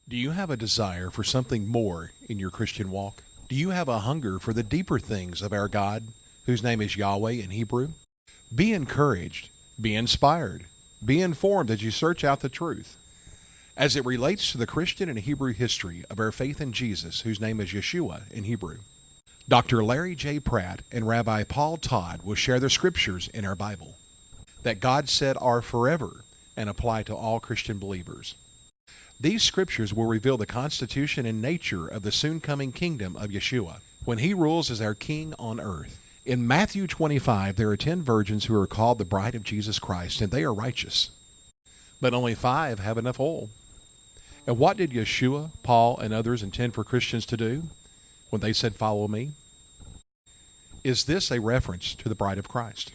Do you have a desire for something more in your Christian walk? Do you have a hunger for the deeper things of our God, whose name is Yahweh in Hebrew? Be encouraged, be inspired, be informed as you search out the truth. As it relates to the Christian and Hebrew history of our faith in Jesus, whose name is Yeshua in Hebrew, Dr. Larry J. Pratt and Rabbi Paul Todd will share the scriptures in our Bible that God said are forever and apply to all Christian believers. These scriptures will reveal the constitution and nature of the soon-coming kingdom of Yeshua, when he rules as our king on earth. In Matthew 25, there are 10 virgins who are called the bride of Jesus Christ, and they are righteous. But only 5 have enough oil. And what did Yeshua, Paul, and others intend for Christians to do when they said, "Follow me"? Is this a reference to the bride of Christ?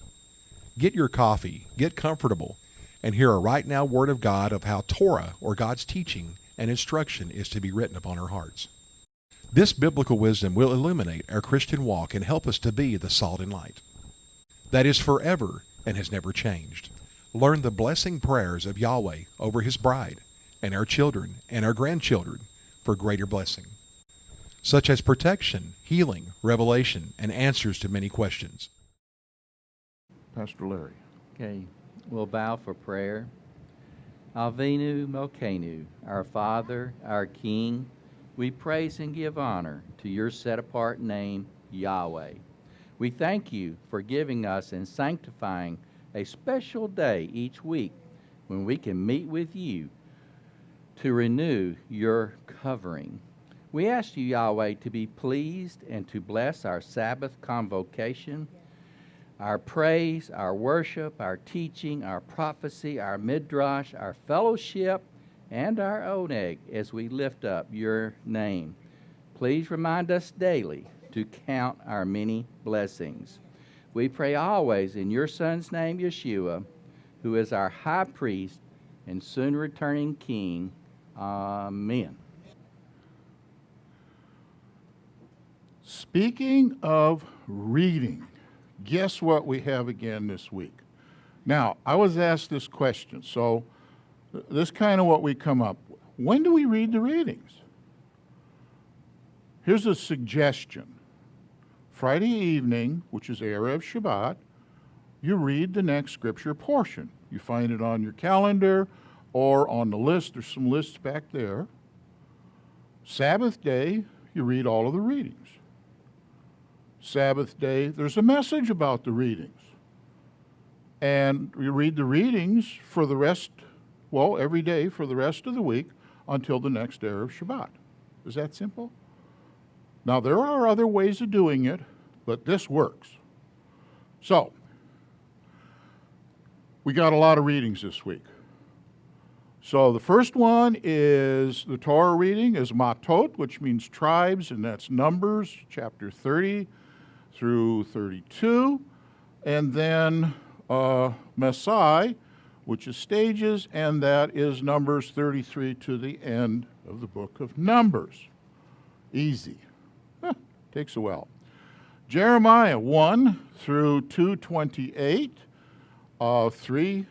Get your coffee, get comfortable, and hear a right now word of God of how Torah, or God's teaching and instruction, is to be written upon our hearts. This biblical wisdom will illuminate our Christian walk and help us to be the salt and light that is forever and has never changed. Learn the blessing prayers of Yahweh over his bride and our children and our grandchildren for greater blessing, such as protection, healing, revelation, and answers to many questions. Pastor Larry. Okay, we'll bow for prayer. Avinu Malkeinu, our Father, our King, we praise and give honor to your set-apart name, Yahweh. We thank you for giving us and sanctifying a special day each week when we can meet with you to renew your covering. We ask you, Yahweh, to be pleased and to bless our Sabbath convocation, our praise, our worship, our teaching, our prophecy, our midrash, our fellowship, and our oneg as we lift up your name. Please remind us daily to count our many blessings. We pray always in your Son's name, Yeshua, who is our high priest and soon returning King. Amen. Speaking of reading, guess what we have again this week? Now, I was asked this question, so this is kind of what we come up with. When do we read the readings? Here's a suggestion. Friday evening, which is Erev Shabbat, you read the next scripture portion. You find it on your calendar or on the list. There's some lists back there. Sabbath day, you read all of the readings. Sabbath day, there's a message about the readings. And you read the readings for the rest, every day for the rest of the week until the next Erev Shabbat. Is that simple? Now, there are other ways of doing it, but this works. So, we got a lot of readings this week. So the first one is the Torah reading is Matot, which means tribes, and that's Numbers, chapter 30 through 32. And then Messiah, which is stages, and that is Numbers 33 to the end of the book of Numbers. Easy. Takes a while. Jeremiah 1 through 2:28, 3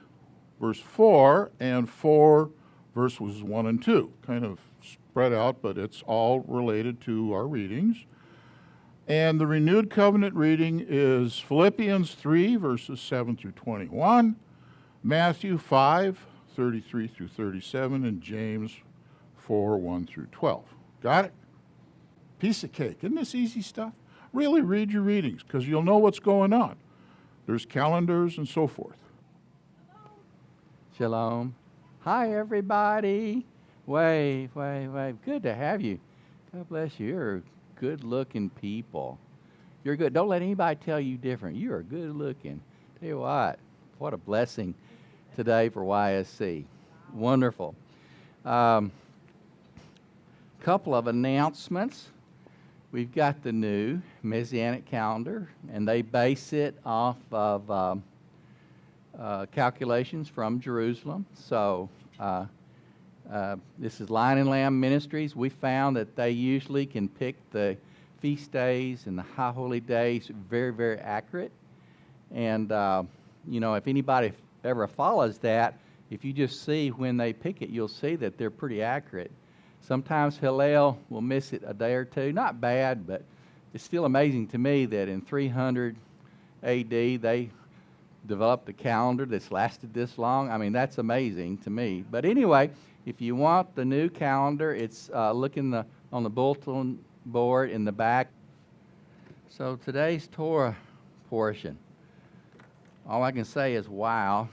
verse 4, and 4 verses 1 and 2. Kind of spread out, but it's all related to our readings. And the renewed covenant reading is Philippians 3 verses 7 through 21, Matthew 5, 33 through 37, and James 4, 1 through 12. Got it? Piece of cake. Isn't this easy stuff? Really read your readings because you'll know what's going on. There's calendars and so forth. Shalom. Hi, everybody. Wave. Good to have you. God bless you. You're good-looking people. You're good. Don't let anybody tell you different. You are good-looking. Tell you what a blessing today for YSC. Wonderful. Couple of announcements. We've got the new Messianic calendar, and they base it off of calculations from Jerusalem. So this is Lion and Lamb Ministries. We found that they usually can pick the feast days and the high holy days very, very accurate. And, if anybody ever follows that, if you just see when they pick it, you'll see that they're pretty accurate. Sometimes Hillel will miss it a day or two. Not bad, but it's still amazing to me that in 300 A.D. they developed a calendar that's lasted this long. I mean, that's amazing to me. But anyway, if you want the new calendar, it's on the bulletin board in the back. So today's Torah portion, all I can say is wow.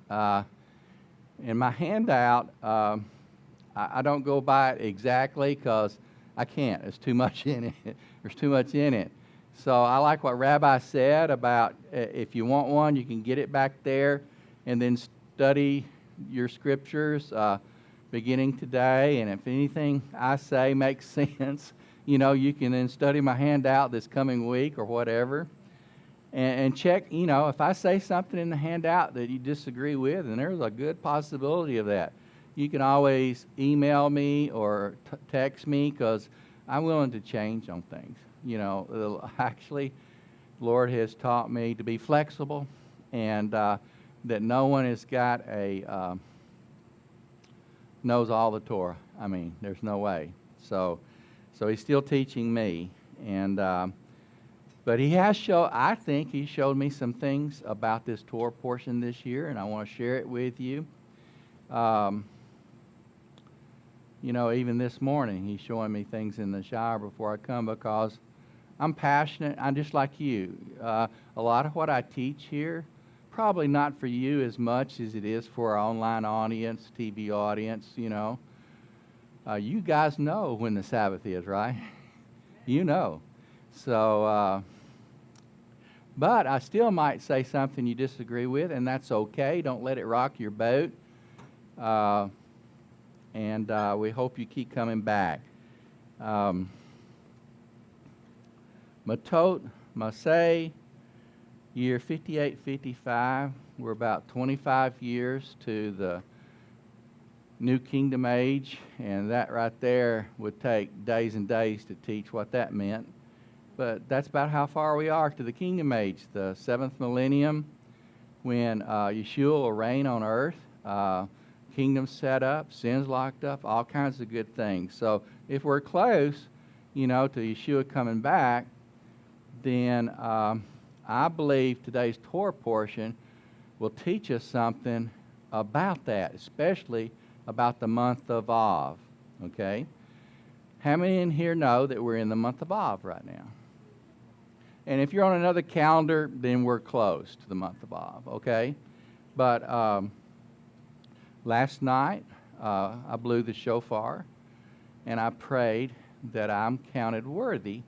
In my handout, I don't go by it exactly because I can't. There's too much in it. There's too much in it. So I like what Rabbi said about if you want one, you can get it back there and then study your scriptures beginning today. And if anything I say makes sense, you can then study my handout this coming week or whatever. And check, if I say something in the handout that you disagree with, and there's a good possibility of that, you can always email me or text me because I'm willing to change on things. Actually, the Lord has taught me to be flexible and that no one has got knows all the Torah. I mean, there's no way. So He's still teaching me. And but I think He showed me some things about this Torah portion this year, and I want to share it with you. Even this morning, He's showing me things in the shower before I come because I'm passionate. I'm just like you. A lot of what I teach here, probably not for you as much as it is for our online audience, TV audience, You guys know when the Sabbath is, right? You know. So, but I still might say something you disagree with, and that's okay. Don't let it rock your boat. And we hope you keep coming back. Matot, Masay, year 58-55. We're about 25 years to the New Kingdom Age, and that right there would take days and days to teach what that meant. But that's about how far we are to the Kingdom Age, the 7th millennium, when Yeshua will reign on earth. Kingdom set up, sins locked up, all kinds of good things. So if we're close, to Yeshua coming back, then I believe today's Torah portion will teach us something about that, especially about the month of Av, okay? How many in here know that we're in the month of Av right now? And if you're on another calendar, then we're close to the month of Av, okay? But last night, I blew the shofar, and I prayed that I'm counted worthy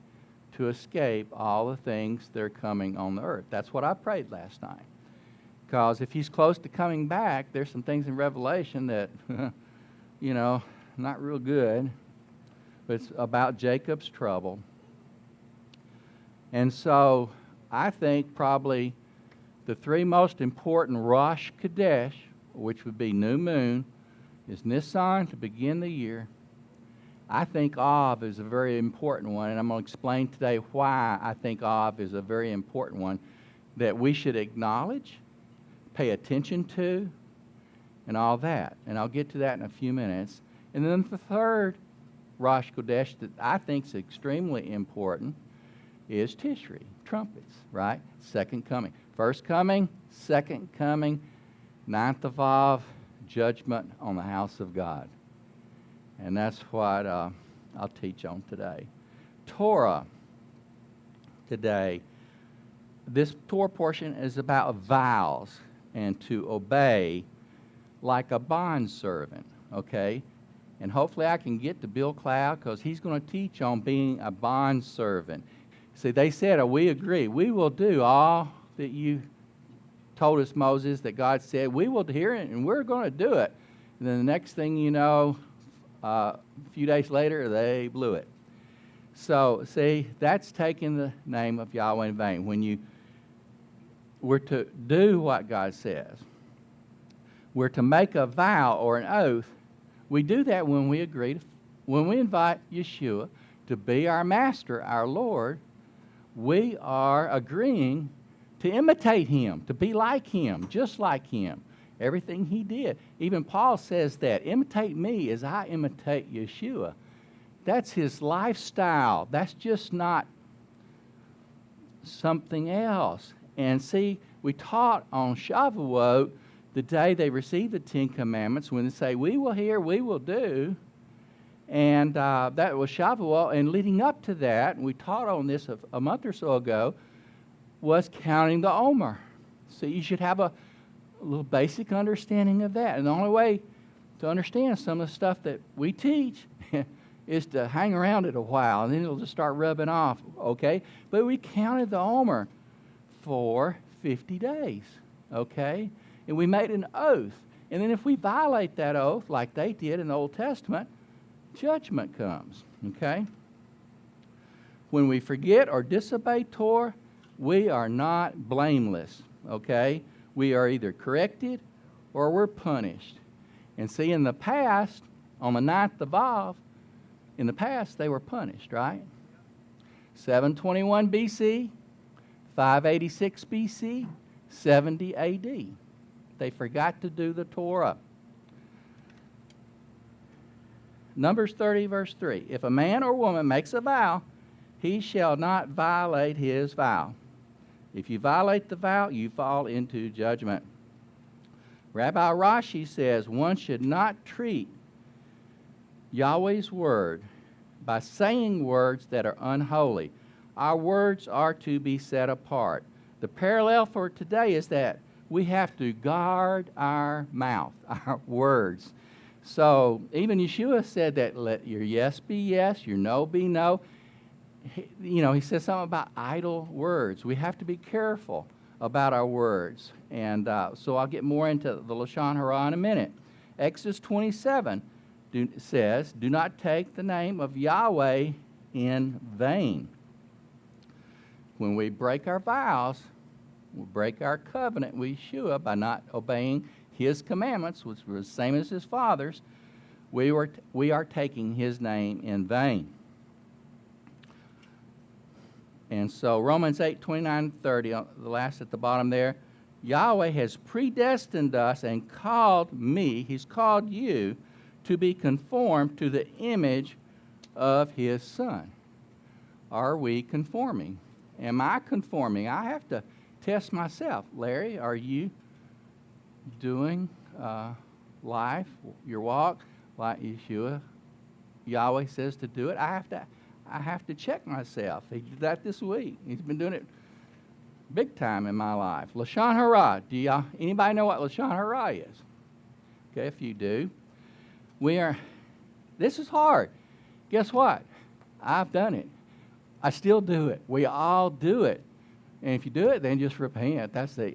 to escape all the things that are coming on the earth. That's what I prayed last night. Because if He's close to coming back, there's some things in Revelation that, not real good. But it's about Jacob's trouble. And so I think probably the three most important Rosh Chodesh, which would be new moon, is Nisan to begin the year. I think Av is a very important one, and I'm going to explain today why I think Av is a very important one that we should acknowledge, pay attention to, and all that. And I'll get to that in a few minutes. And then the third Rosh Chodesh that I think is extremely important is Tishri, trumpets, right? Second coming. First coming, second coming, 9th of Av, judgment on the house of God. And that's what I'll teach on today. Torah today. This Torah portion is about vows and to obey like a bondservant, okay? And hopefully I can get to Bill Cloud because he's going to teach on being a bondservant. See, they said, we agree. We will do all that you told us, Moses, that God said. We will hear it, and we're going to do it. And then the next thing you know, a few days later, they blew it. So, see, that's taking the name of Yahweh in vain. When we're to do what God says, we're to make a vow or an oath. We do that when we agree, when we invite Yeshua to be our master, our Lord. We are agreeing to imitate Him, to be like Him, just like Him. everything he did. Even Paul says that, imitate me as I imitate Yeshua. That's his lifestyle. That's just not something else. And see, we taught on Shavuot, the day they received the Ten Commandments, when they say, we will hear, we will do. And that was Shavuot. And leading up to that, and we taught on this a month or so ago, was counting the Omer. So you should have a little basic understanding of that. And the only way to understand some of the stuff that we teach is to hang around it a while, and then it'll just start rubbing off, okay? But we counted the Omer for 50 days, okay? And we made an oath. And then if we violate that oath, like they did in the Old Testament, judgment comes, okay? When we forget or disobey Torah, we are not blameless, okay? We are either corrected or we're punished. And see, in the past, on the 9th of Av, in the past, they were punished, right? 721 BC, 586 BC, 70 AD. They forgot to do the Torah. Numbers 30, verse 3. If a man or woman makes a vow, he shall not violate his vow. If you violate the vow, you fall into judgment. Rabbi Rashi says one should not treat Yahweh's word by saying words that are unholy. Our words are to be set apart. The parallel for today is that we have to guard our mouth, our words. So even Yeshua said that let your yes be yes, your no be no. He says something about idle words. We have to be careful about our words. And so I'll get more into the Lashon Hara in a minute. Exodus 27 says, do not take the name of Yahweh in vain. When we break our vows, we break our covenant with Yeshua by not obeying his commandments, which were the same as his father's, we are taking his name in vain. And so Romans 8, 29, 30, the last at the bottom there, Yahweh has predestined us and called me, he's called you, to be conformed to the image of his Son. Are we conforming? Am I conforming? I have to test myself. Larry, are you doing life, your walk, like Yeshua, Yahweh says to do it? I have to check myself. He did that this week. He's been doing it big time in my life. Lashon Hara. Anybody know what Lashon Hara is? Okay, if you do. This is hard. Guess what? I've done it. I still do it. We all do it. And if you do it, then just repent. That's the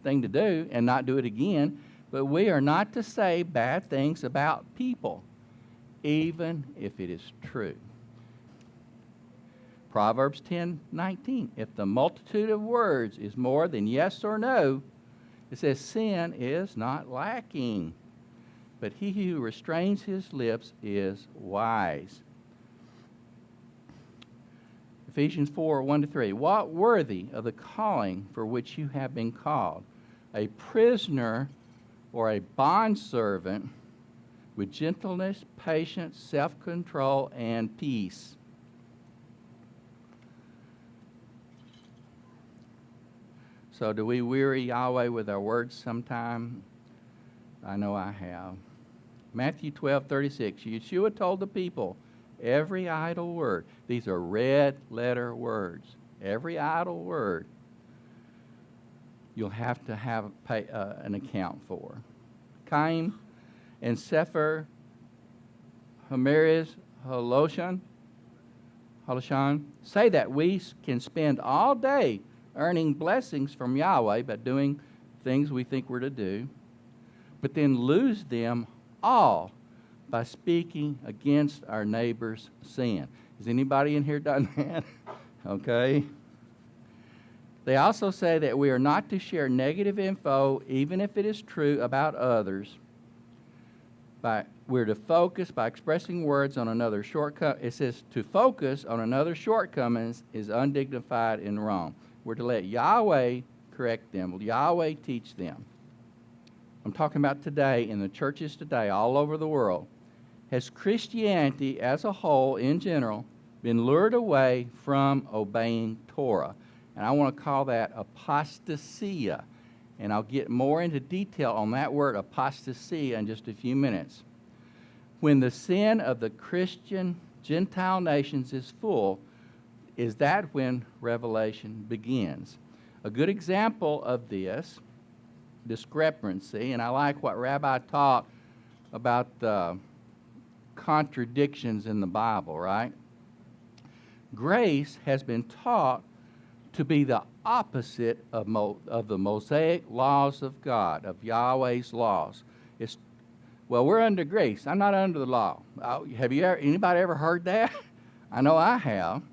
thing to do and not do it again. But we are not to say bad things about people, even if it is true. Proverbs 10:19. If the multitude of words is more than yes or no, it says sin is not lacking. But he who restrains his lips is wise. Ephesians 4, 1-3. Walk worthy of the calling for which you have been called, a prisoner or a bondservant with gentleness, patience, self-control, and peace. So do we weary Yahweh with our words sometime? I know I have. Matthew 12:36. Yeshua told the people, every idle word, these are red letter words, every idle word you'll have to pay an account for. Chaim and Sefer Hameriz Haloshan say that we can spend all day earning blessings from Yahweh by doing things we think we're to do, but then lose them all by speaking against our neighbor's sin. Has anybody in here done that? Okay. They also say that we are not to share negative info, even if it is true, about others. We're to focus by expressing words on another shortcoming. It says to focus on another shortcomings is undignified and wrong. We're to let Yahweh correct them. Yahweh teach them. I'm talking about today, in the churches today, all over the world, has Christianity as a whole, in general, been lured away from obeying Torah? And I want to call that apostasia. And I'll get more into detail on that word apostasia in just a few minutes. When the sin of the Christian Gentile nations is full, is that when Revelation begins? A good example of this discrepancy, and I like what Rabbi taught about the contradictions in the Bible, right? Grace has been taught to be the opposite of the Mosaic laws of God, of Yahweh's laws. Well, we're under grace. I'm not under the law. Have anybody ever heard that? I know I have.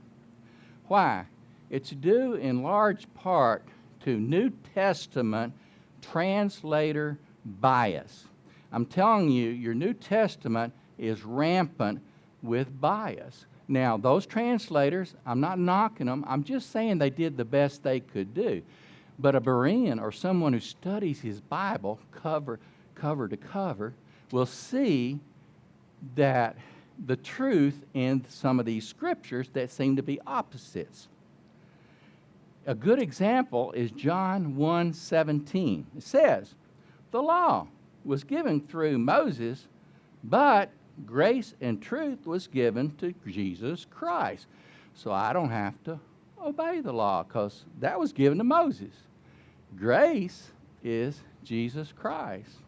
Why? It's due in large part to New Testament translator bias. I'm telling you, your New Testament is rampant with bias. Now, those translators, I'm not knocking them. I'm just saying they did the best they could do. But a Berean or someone who studies his Bible cover to cover will see that the truth in some of these scriptures that seem to be opposites. A good example is John 1:17. It says, the law was given through Moses, but grace and truth was given to Jesus Christ. So I don't have to obey the law because that was given to Moses. Grace is Jesus Christ.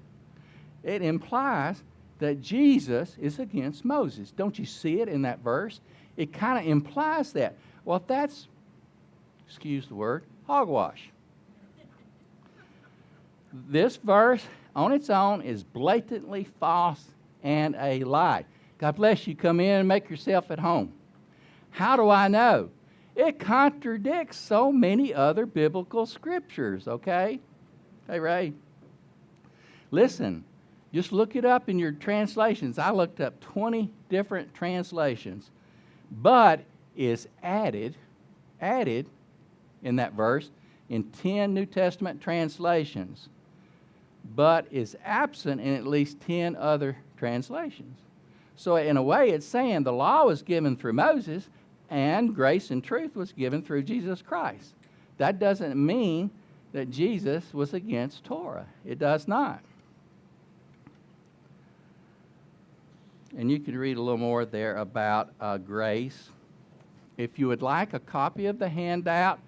It implies that Jesus is against Moses. Don't you see it in that verse? It kind of implies that. Well, if that's, excuse the word, hogwash. This verse on its own is blatantly false and a lie. God bless you. Come in and make yourself at home. How do I know? It contradicts so many other biblical scriptures, okay? Hey, Ray. Listen, just look it up in your translations. I looked up 20 different translations. But is added in that verse in 10 New Testament translations. But is absent in at least 10 other translations. So in a way, it's saying the law was given through Moses and grace and truth was given through Jesus Christ. That doesn't mean that Jesus was against Torah. It does not. And you can read a little more there about grace. If you would like a copy of the handout,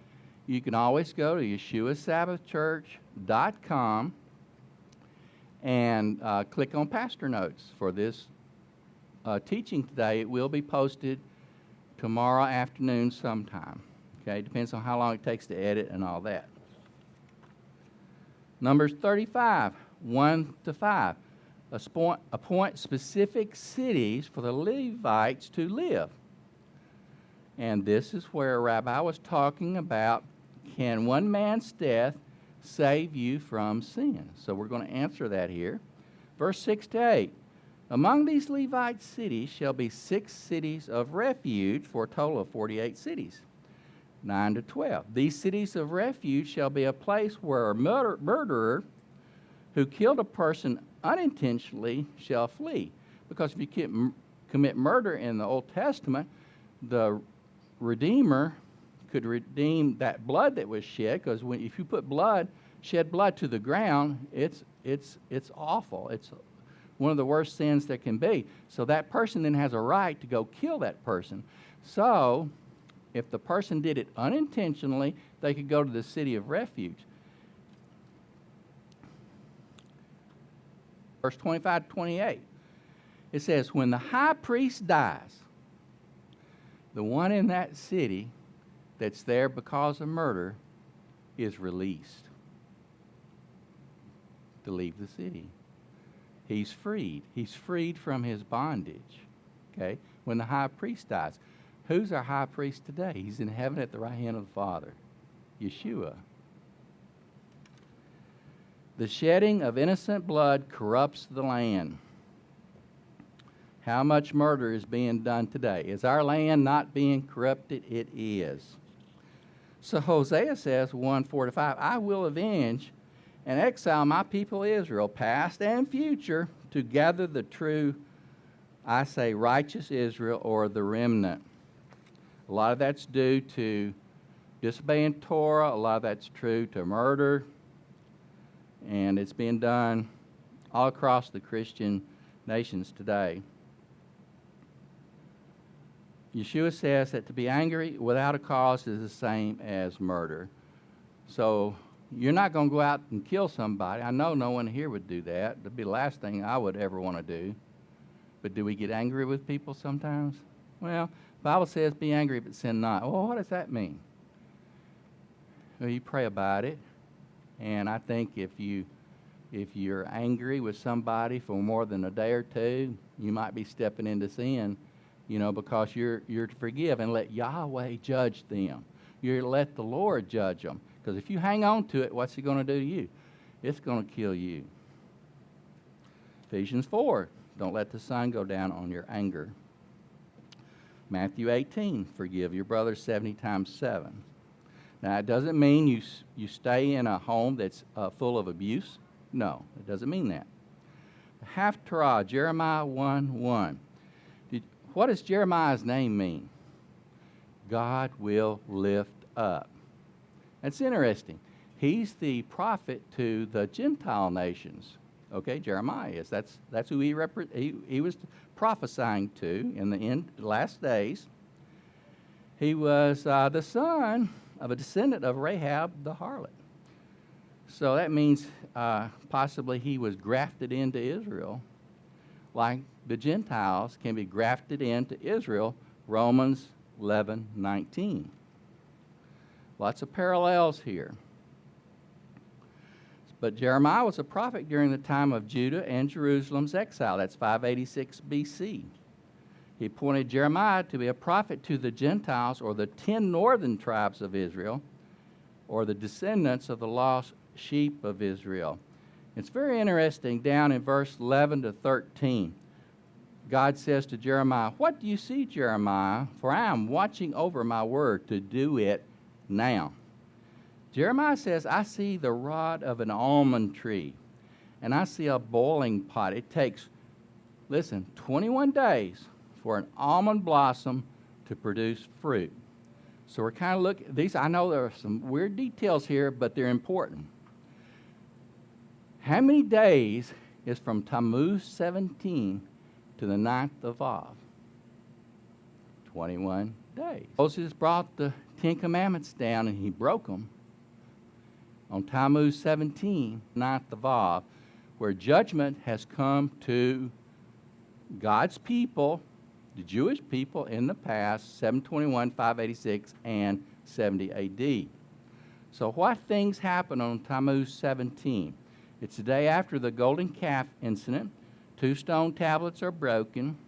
you can always go to YeshuaSabbathChurch.com and click on Pastor Notes for this teaching today. It will be posted tomorrow afternoon sometime. Okay, depends on how long it takes to edit and all that. Numbers 35, 1-5. Appoint specific cities for the Levites to live. And this is where Rabbi was talking about, can one man's death save you from sin? So we're going to answer that here. Verse 6-8. Among these Levite cities shall be 6 cities of refuge for a total of 48 cities. 9-12. These cities of refuge shall be a place where a murderer who killed a person unintentionally shall flee. Because if you commit murder in the Old Testament, the Redeemer could redeem that blood that was shed, because if you shed blood to the ground, it's awful. It's one of the worst sins there can be. So that person then has a right to go kill that person. So if the person did it unintentionally, they could go to the city of refuge. Verse 25-28. It says, when the high priest dies, the one in that city that's there because of murder is released to leave the city. He's freed. He's freed from his bondage. Okay? When the high priest dies. Who's our high priest today? He's in heaven at the right hand of the Father. Yeshua. The shedding of innocent blood corrupts the land. How much murder is being done today? Is our land not being corrupted? It is. So Hosea says, 1:4-5, I will avenge and exile my people Israel, past and future, to gather the true, I say, righteous Israel, or the remnant. A lot of that's due to disobeying Torah. A lot of that's true to murder. And it's being done all across the Christian nations today. Yeshua says that to be angry without a cause is the same as murder. So you're not going to go out and kill somebody. I know no one here would do that. That'd be the last thing I would ever want to do. But do we get angry with people sometimes? Well, the Bible says be angry but sin not. Well, what does that mean? Well, you pray about it. And I think if you're angry with somebody for more than a day or two, you might be stepping into sin, because you're to forgive and let Yahweh judge them. You're to let the Lord judge them. Because if you hang on to it, what's he going to do to you? It's going to kill you. Ephesians 4, don't let the sun go down on your anger. Matthew 18, forgive your brother 70 times 7. Now, it doesn't mean you stay in a home that's full of abuse. No, it doesn't mean that. Haftarah, Jeremiah 1:1. What does Jeremiah's name mean? God will lift up. That's interesting. He's the prophet to the Gentile nations. Okay, Jeremiah is. That's who he was prophesying to in the last days. He was the son of a descendant of Rahab the harlot. So that means possibly he was grafted into Israel, like the Gentiles can be grafted into Israel, Romans 11:19. Lots of parallels here. But Jeremiah was a prophet during the time of Judah and Jerusalem's exile. That's 586 BC. He appointed Jeremiah to be a prophet to the Gentiles, or the 10 northern tribes of Israel, or the descendants of the lost sheep of Israel. It's very interesting down in verse 11 to 13. God says to Jeremiah, "What do you see, Jeremiah? For I am watching over my word to do it now." Jeremiah says, "I see the rod of an almond tree, and I see a boiling pot." It takes, 21 days for an almond blossom to produce fruit. So we're kind of looking, I know there are some weird details here, but they're important. How many days is from Tammuz 17 to the 9th of Av? 21 days. Moses brought the 10 Commandments down and he broke them on Tammuz 17, 9th of Av, where judgment has come to God's people, the Jewish people in the past, 721, 586, and 70 AD. So what things happen on Tammuz 17? It's the day after the golden calf incident. 2 stone tablets are broken.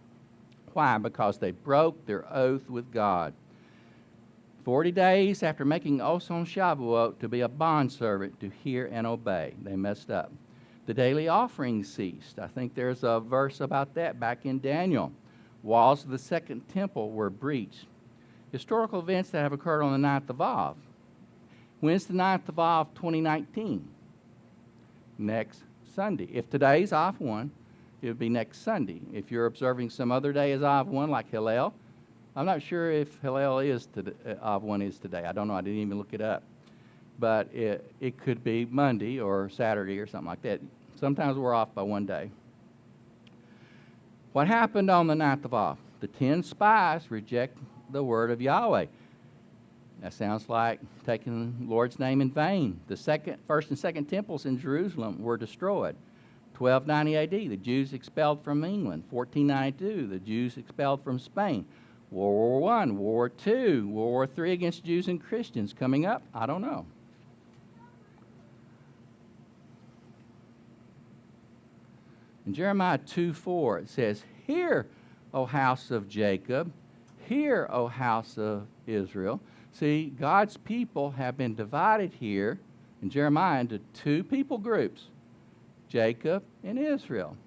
Why? Because they broke their oath with God. 40 days after making oaths on Shavuot to be a bondservant, to hear and obey. They messed up. The daily offering ceased. I think there's a verse about that back in Daniel. Walls of the second temple were breached. Historical events that have occurred on the 9th of Av. When's the 9th of Av 2019? Next Sunday. If today's Av 1, it would be next Sunday. If you're observing some other day as Av 1, like Hillel, I'm not sure if Hillel is today, Av 1 is today. I don't know. I didn't even look it up. But it could be Monday or Saturday or something like that. Sometimes we're off by one day. What happened on the 9th of Av? The 10 spies reject the word of Yahweh. That sounds like taking the Lord's name in vain. The first and second temples in Jerusalem were destroyed. 1290 AD, the Jews expelled from England. 1492, the Jews expelled from Spain. World War I, World War II, World War III against Jews and Christians. Coming up, I don't know. In Jeremiah 2:4, it says, "Hear, O house of Jacob, hear, O house of Israel." See, God's people have been divided here in Jeremiah into two people groups, Jacob and Israel.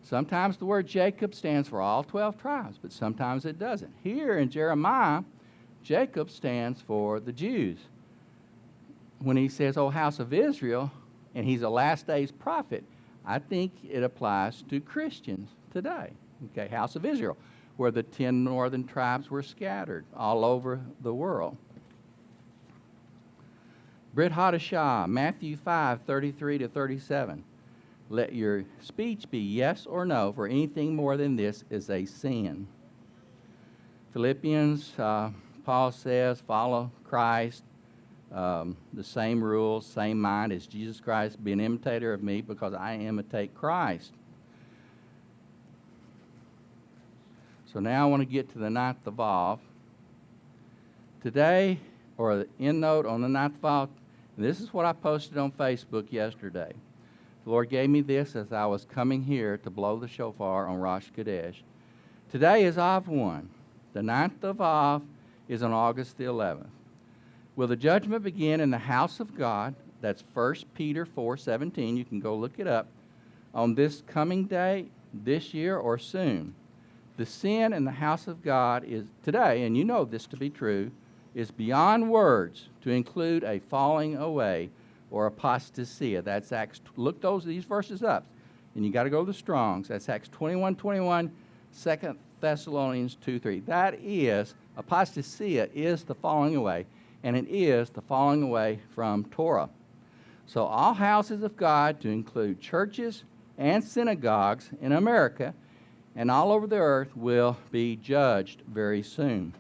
Sometimes the word Jacob stands for all 12 tribes, but sometimes it doesn't. Here in Jeremiah, Jacob stands for the Jews. When he says, "O house of Israel," and he's a last days prophet. I think it applies to Christians today. Okay, House of Israel, where the 10 northern tribes were scattered all over the world. Brit Hadashah, Matthew 5:33-37. Let your speech be yes or no, for anything more than this is a sin. Philippians, Paul says, follow Christ, the same rules, same mind as Jesus Christ, be an imitator of me because I imitate Christ. So now I want to get to the ninth of Av. Today, or the end note on the ninth of Av, this is what I posted on Facebook yesterday. The Lord gave me this as I was coming here to blow the shofar on Rosh Chodesh. Today is Av 1. The ninth of Av is on August the 11th. Will the judgment begin in the house of God? That's 1 Peter 4:17. You can go look it up. On this coming day, this year, or soon. The sin in the house of God is today, and you know this to be true, is beyond words to include a falling away or apostasia. That's Acts. Look these verses up, and you got to go to the Strongs. That's Acts 21:21, 2 Thessalonians 2:3. That is, apostasia is the falling away, and it is the falling away from Torah. So all houses of God, to include churches and synagogues in America and all over the earth, will be judged very soon.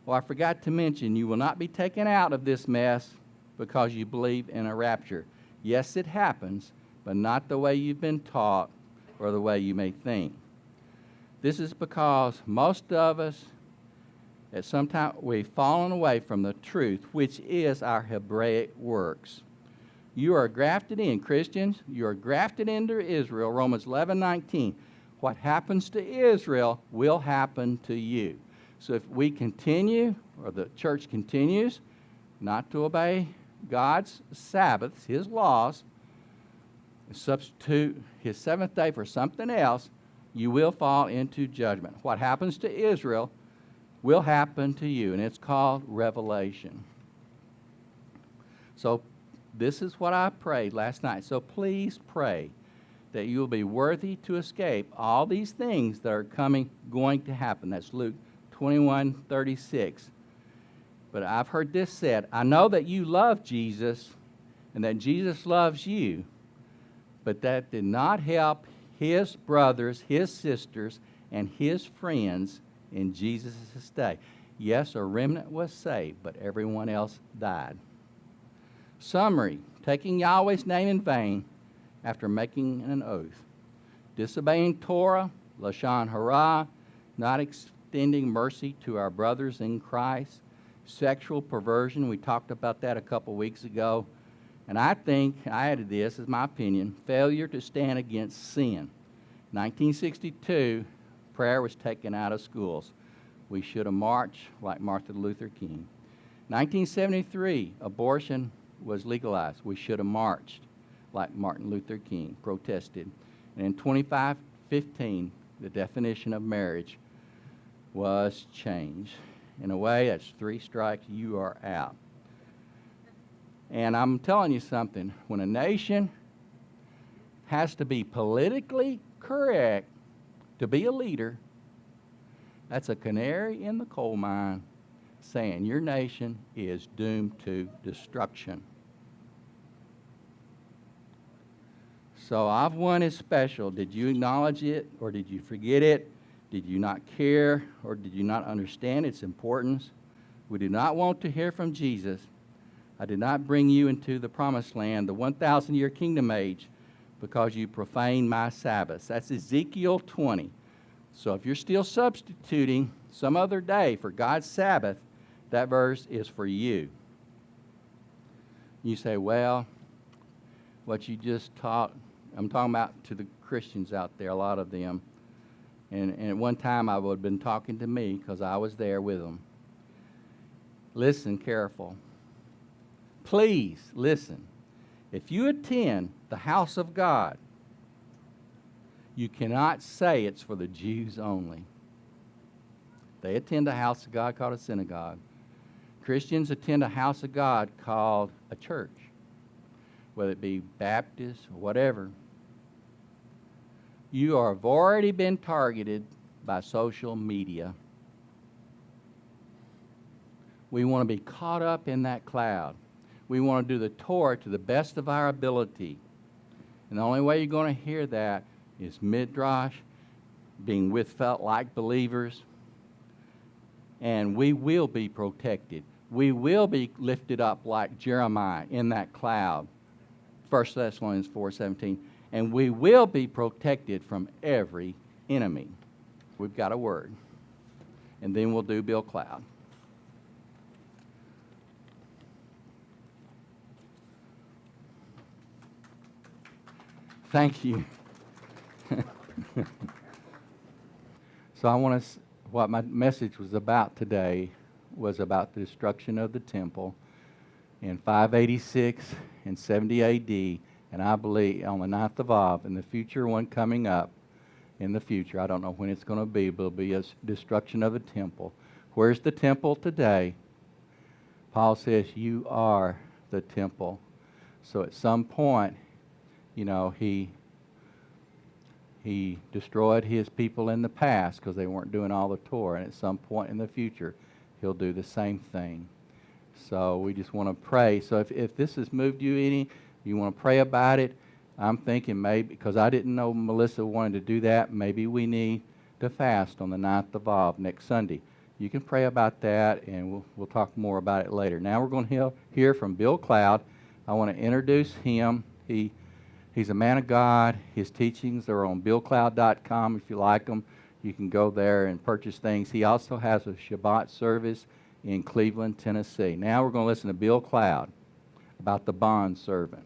Well, I forgot to mention, you will not be taken out of this mess because you believe in a rapture. Yes, it happens, but not the way you've been taught or the way you may think. This is because most of us, at some time, we've fallen away from the truth, which is our Hebraic works. You are grafted in, Christians. You are grafted into Israel, Romans 11:19. What happens to Israel will happen to you. So if we continue, or the church continues, not to obey God's Sabbaths, His laws, substitute His seventh day for something else, you will fall into judgment. What happens to Israel will happen to you, and it's called revelation. So this is what I prayed last night. So please pray that you will be worthy to escape all these things that are going to happen. That's Luke 21:36. But I've heard this said, I know that you love Jesus and that Jesus loves you, but that did not help his brothers, his sisters, and his friends in Jesus' day. Yes, a remnant was saved, but everyone else died. Summary, taking Yahweh's name in vain after making an oath. Disobeying Torah, Lashon Hara, not extending mercy to our brothers in Christ. Sexual perversion, we talked about that a couple weeks ago. And I think, I added this as my opinion, failure to stand against sin. 1962, prayer was taken out of schools. We should have marched like Martin Luther King. 1973, abortion was legalized. We should have marched like Martin Luther King, protested. And in 2515, the definition of marriage was changed. In a way, that's 3 strikes, you are out. And I'm telling you something, when a nation has to be politically correct to be a leader, that's a canary in the coal mine saying your nation is doomed to destruction. So I've won is special. Did you acknowledge it or did you forget it? Did you not care or did you not understand its importance? We do not want to hear from Jesus. I did not bring you into the promised land, the 1,000-year kingdom age, because you profaned my Sabbaths. That's Ezekiel 20. So if you're still substituting some other day for God's Sabbath, that verse is for you. You say, well, what you just taught, I'm talking about to the Christians out there, a lot of them. And at one time I would have been talking to me because I was there with them. Listen careful. Please listen. If you attend the house of God, you cannot say it's for the Jews only. They attend a house of God called a synagogue. Christians attend a house of God called a church. whether it be Baptist or whatever, you have already been targeted by social media. We want to be caught up in that cloud. We want to do the Torah to the best of our ability. And the only way you're going to hear that is midrash, being with felt like believers, and we will be protected. We will be lifted up like Jeremiah in that cloud, 1 Thessalonians 4:17, and we will be protected from every enemy. We've got a word, and then we'll do Bill Cloud. Thank you. So what my message was about today was about the destruction of the temple in 586 and 70 AD, and I believe on the 9th of Av, and the future one coming up in the future, I don't know when it's going to be, but it'll be a destruction of the temple. Where's the temple today? Paul says, you are the temple. So at some point, he destroyed his people in the past because they weren't doing all the Torah, and at some point in the future, he'll do the same thing. So we just want to pray. So if this has moved you any, you want to pray about it, I'm thinking maybe, because I didn't know Melissa wanted to do that, maybe we need to fast on the 9th of Av next Sunday. You can pray about that, and we'll talk more about it later. Now we're going to hear from Bill Cloud. I want to introduce him. He's a man of God. His teachings are on billcloud.com. If you like them, you can go there and purchase things. He also has a Shabbat service in Cleveland, Tennessee. Now we're going to listen to Bill Cloud about the bondservant.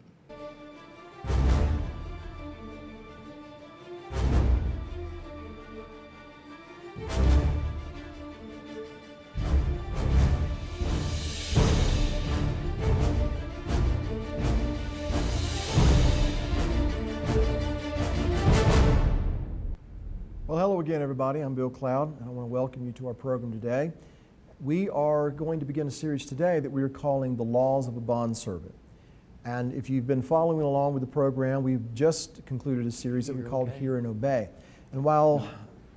Well, hello again, everybody. I'm Bill Cloud, and I want to welcome you to our program today. We are going to begin a series today that we are calling The Laws of a Bondservant. And if you've been following along with the program, we've just concluded a series that we called Hear and Obey. And while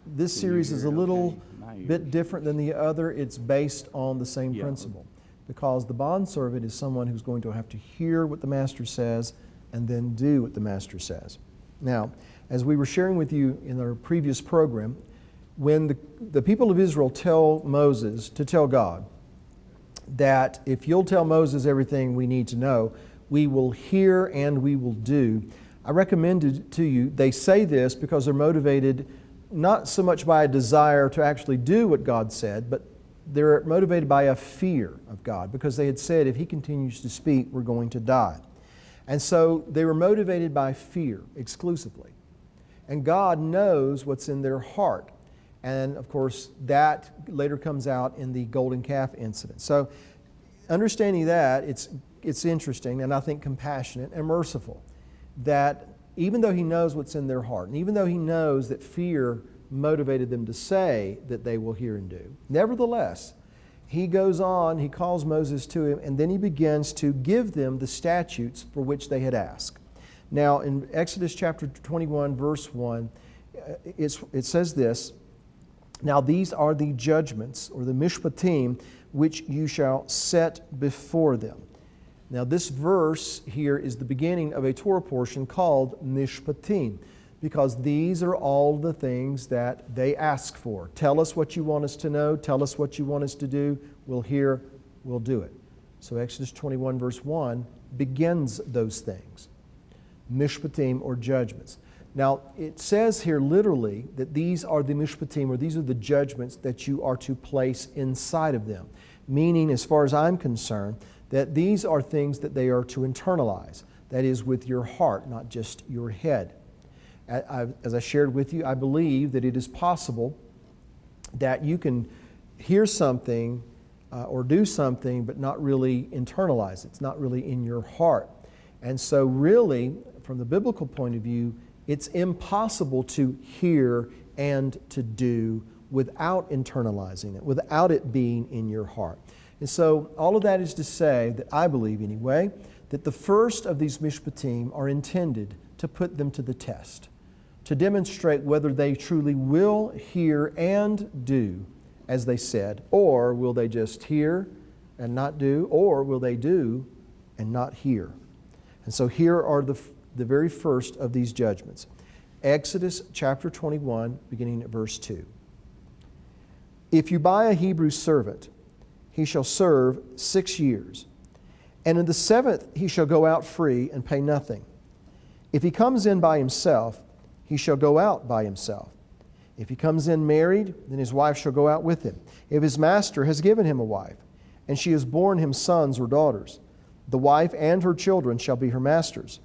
this series is a little bit different than the other, it's based on the same principle. Because the bondservant is someone who's going to have to hear what the master says and then do what the master says. Now, as we were sharing with you in our previous program, when the people of Israel tell Moses to tell God that if you'll tell Moses everything we need to know, we will hear and we will do. I recommended to you, they say this because they're motivated not so much by a desire to actually do what God said, but they're motivated by a fear of God, because they had said, if He continues to speak, we're going to die. And so they were motivated by fear exclusively. And God knows what's in their heart. And of course, that later comes out in the golden calf incident. So understanding that, it's interesting and I think compassionate and merciful that even though He knows what's in their heart, and even though He knows that fear motivated them to say that they will hear and do, nevertheless, He goes on, He calls Moses to Him, and then He begins to give them the statutes for which they had asked. Now, in Exodus chapter 21, verse 1, it says this, now these are the judgments, or the mishpatim, which you shall set before them. Now, this verse here is the beginning of a Torah portion called mishpatim, because these are all the things that they ask for. Tell us what you want us to know. Tell us what you want us to do. We'll hear, we'll do it. So Exodus 21, verse 1 begins those things. Mishpatim, or judgments. Now, it says here literally that these are the mishpatim, or these are the judgments that you are to place inside of them. Meaning, as far as I'm concerned, that these are things that they are to internalize. That is, with your heart, not just your head. As I shared with you, I believe that it is possible that you can hear something or do something, but not really internalize it. It's not really in your heart. And so really, from the biblical point of view, it's impossible to hear and to do without internalizing it, without it being in your heart. And so all of that is to say that I believe anyway, that the first of these mishpatim are intended to put them to the test, to demonstrate whether they truly will hear and do as they said, or will they just hear and not do, or will they do and not hear. And so here are the very first of these judgments. Exodus chapter 21, beginning at verse 2. If you buy a Hebrew servant, he shall serve 6 years, and in the 7th he shall go out free and pay nothing. If he comes in by himself, he shall go out by himself. If he comes in married, then his wife shall go out with him. If his master has given him a wife, and she has borne him sons or daughters, the wife and her children shall be her master's,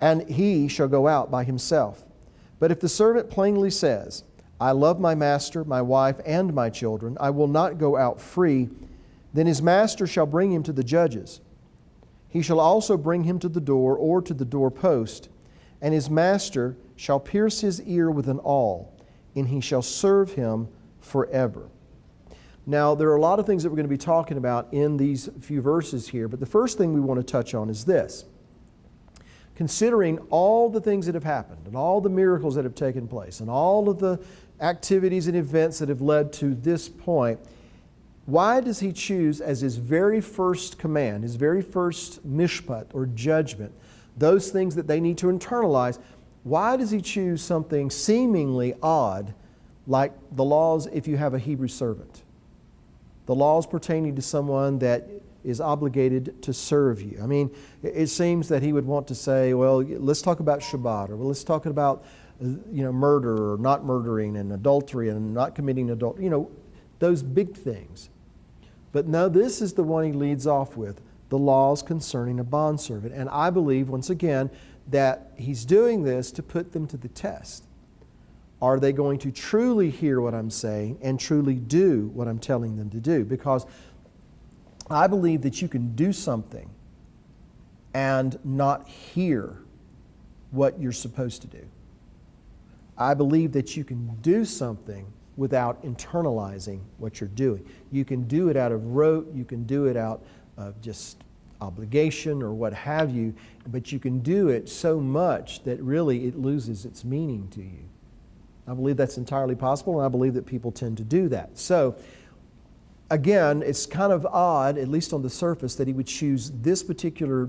and he shall go out by himself. But if the servant plainly says, I love my master, my wife, and my children, I will not go out free, then his master shall bring him to the judges. He shall also bring him to the door or to the doorpost, and his master shall pierce his ear with an awl, and he shall serve him forever. Now, there are a lot of things that we're going to be talking about in these few verses here, but the first thing we want to touch on is this. Considering all the things that have happened, and all the miracles that have taken place, and all of the activities and events that have led to this point, why does he choose as his very first command, his very first mishpat or judgment, those things that they need to internalize? Why does he choose something seemingly odd like the laws if you have a Hebrew servant? The laws pertaining to someone that is obligated to serve you. I mean, it seems that he would want to say, well, let's talk about Shabbat, or let's talk about murder or not murdering and adultery and not committing adultery, those big things. But no, this is the one he leads off with, the laws concerning a bondservant. And I believe, once again, that he's doing this to put them to the test. Are they going to truly hear what I'm saying and truly do what I'm telling them to do? Because I believe that you can do something and not hear what you're supposed to do. I believe that you can do something without internalizing what you're doing. You can do it out of rote, you can do it out of just obligation or what have you, but you can do it so much that really it loses its meaning to you. I believe that's entirely possible, and I believe that people tend to do that. So, again, it's kind of odd, at least on the surface, that he would choose this particular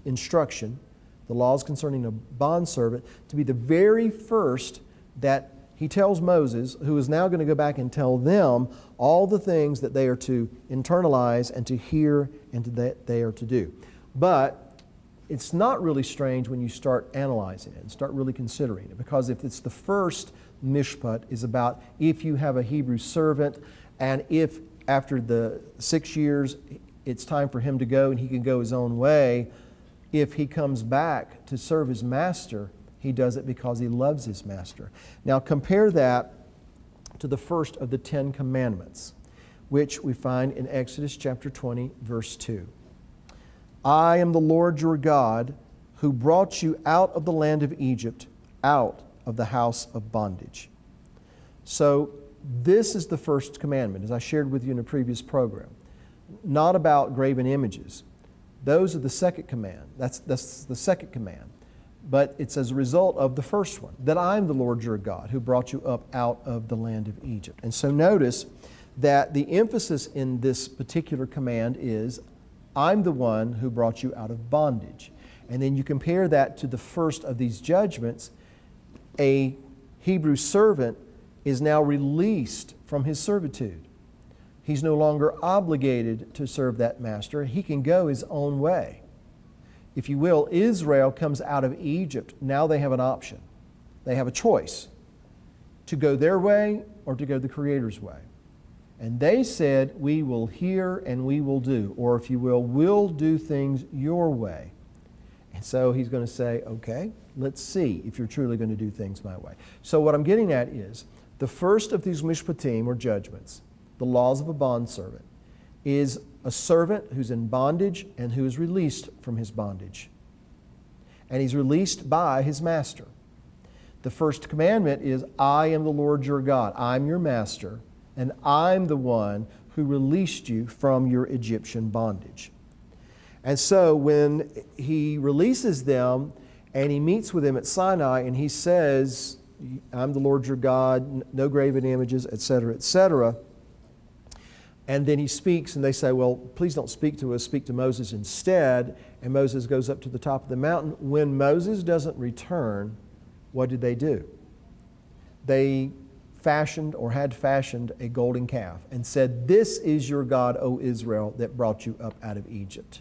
instruction, the laws concerning a bondservant, to be the very first that he tells Moses, who is now going to go back and tell them all the things that they are to internalize and to hear and that they are to do. But it's not really strange when you start analyzing it and start really considering it, because if it's the first mishpat is about if you have a Hebrew servant, and if after the 6 years it's time for him to go and he can go his own way, if he comes back to serve his master, he does it because he loves his master. Now compare that to the first of the 10 commandments, which we find in Exodus chapter 20, verse 2. I am the Lord your God, who brought you out of the land of Egypt, out of the house of bondage. So this is the first commandment, as I shared with you in a previous program. Not about graven images. Those are the second command. That's the second command. But it's as a result of the first one, that I'm the Lord your God who brought you up out of the land of Egypt. And so notice that the emphasis in this particular command is, I'm the one who brought you out of bondage. And then you compare that to the first of these judgments. A Hebrew servant is now released from his servitude. He's no longer obligated to serve that master. He can go his own way. If you will, Israel comes out of Egypt. Now they have an option. They have a choice to go their way or to go the Creator's way. And they said, we will hear and we will do. Or if you will, we'll do things your way. And so he's going to say, okay, let's see if you're truly going to do things my way. So what I'm getting at is, the first of these mishpatim, or judgments, the laws of a bondservant, is a servant who's in bondage and who is released from his bondage. And he's released by his master. The first commandment is, I am the Lord your God. I'm your master, and I'm the one who released you from your Egyptian bondage. And so when he releases them and he meets with them at Sinai and he says, I'm the Lord your God, no graven images, etc., etc., and then he speaks and they say, well, please don't speak to us, speak to Moses instead. And Moses goes up to the top of the mountain. When Moses doesn't return, what did they do? They fashioned or had fashioned a golden calf and said, this is your God, O Israel, that brought you up out of Egypt.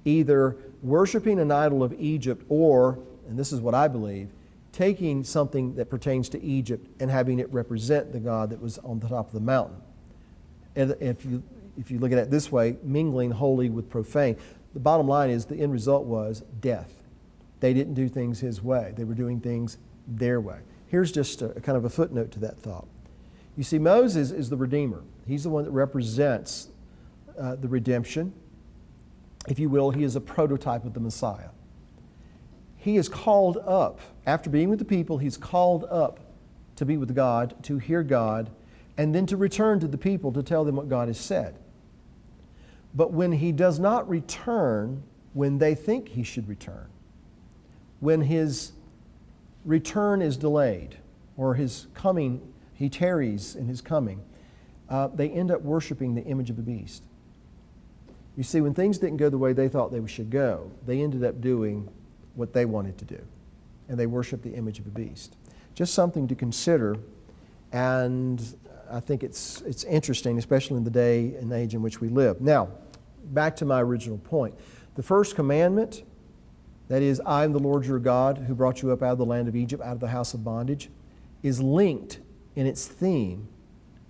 Either worshiping an idol of Egypt or, and this is what I believe, taking something that pertains to Egypt and having it represent the God that was on the top of the mountain. And if you look at it this way, mingling holy with profane, the bottom line is the end result was death. They didn't do things his way. They were doing things their way. Here's just a kind of a footnote to that thought. You see, Moses is the Redeemer. He's the one that represents the redemption. If you will, he is a prototype of the Messiah. He is called up, after being with the people, he's called up to be with God, to hear God, and then to return to the people to tell them what God has said. But when he does not return when they think he should return, when his return is delayed, or his coming, he tarries in his coming, they end up worshiping the image of the beast. You see, when things didn't go the way they thought they should go, they ended up doing what they wanted to do, and they worshiped the image of a beast. Just something to consider, and I think it's interesting, especially in the day and age in which we live. Now, back to my original point. The first commandment, that is, I am the Lord your God who brought you up out of the land of Egypt, out of the house of bondage, is linked in its theme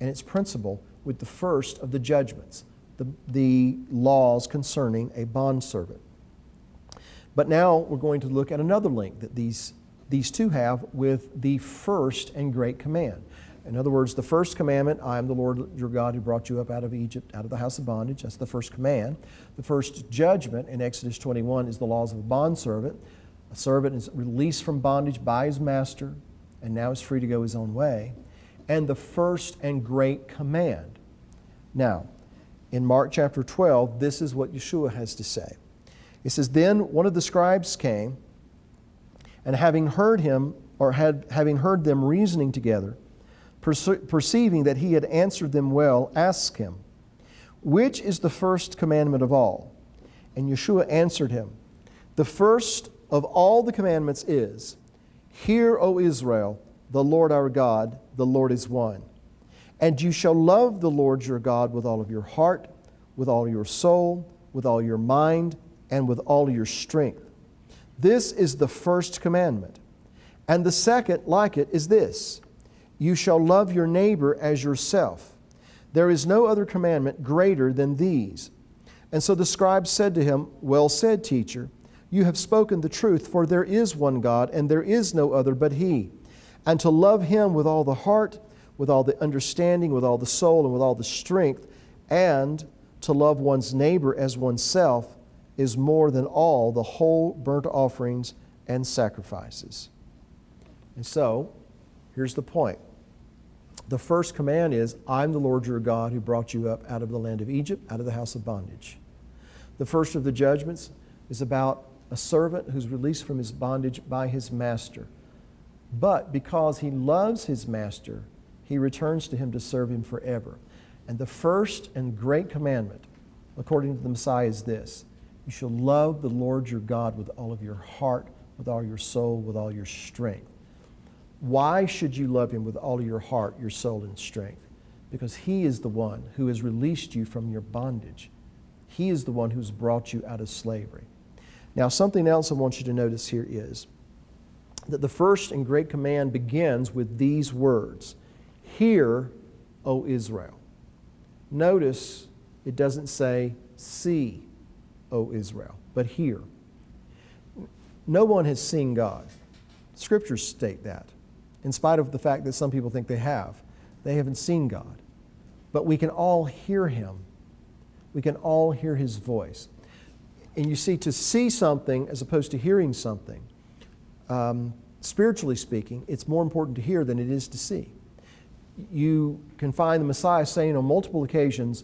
and its principle with the first of the judgments, the laws concerning a bondservant. But now we're going to look at another link that these two have with the first and great command. In other words, the first commandment, I am the Lord your God who brought you up out of Egypt, out of the house of bondage. That's the first command. The first judgment in Exodus 21 is the laws of a bondservant. A servant is released from bondage by his master and now is free to go his own way. And the first and great command. Now, in Mark chapter 12, this is what Yeshua has to say. It says, then one of the scribes came, and having heard them reasoning together, perceiving that he had answered them well, asked him, which is the first commandment of all? And Yeshua answered him, the first of all the commandments is, hear, O Israel, the Lord our God, the Lord is one. And you shall love the Lord your God with all of your heart, with all your soul, with all your mind, and with all your strength. This is the first commandment. And the second, like it, is this: you shall love your neighbor as yourself. There is no other commandment greater than these. And so the scribe said to him, well said, teacher, you have spoken the truth, for there is one God, and there is no other but He. And to love Him with all the heart, with all the understanding, with all the soul, and with all the strength, and to love one's neighbor as oneself is more than all the whole burnt offerings and sacrifices. And so, here's the point. The first command is, I'm the Lord your God who brought you up out of the land of Egypt, out of the house of bondage. The first of the judgments is about a servant who's released from his bondage by his master. But because he loves his master, he returns to him to serve him forever. And the first and great commandment, according to the Messiah, is this: you shall love the Lord your God with all of your heart, with all your soul, with all your strength. Why should you love Him with all of your heart, your soul, and strength? Because He is the one who has released you from your bondage. He is the one who's brought you out of slavery. Now, something else I want you to notice here is that the first and great command begins with these words: hear, O Israel. Notice it doesn't say, see, O Israel, but hear. No one has seen God. Scriptures state that. In spite of the fact that some people think they haven't seen God. But we can all hear Him. We can all hear His voice. And you see, to see something as opposed to hearing something, spiritually speaking, it's more important to hear than it is to see. You can find the Messiah saying on multiple occasions,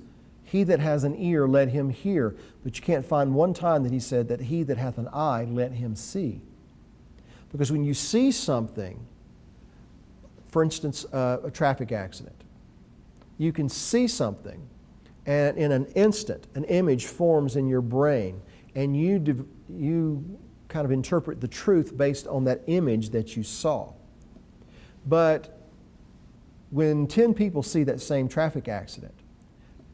He that has an ear, let him hear. But you can't find one time that he said that he that hath an eye, let him see. Because when you see something, for instance, a traffic accident, you can see something, and in an instant, an image forms in your brain, and you kind of interpret the truth based on that image that you saw. But when 10 people see that same traffic accident,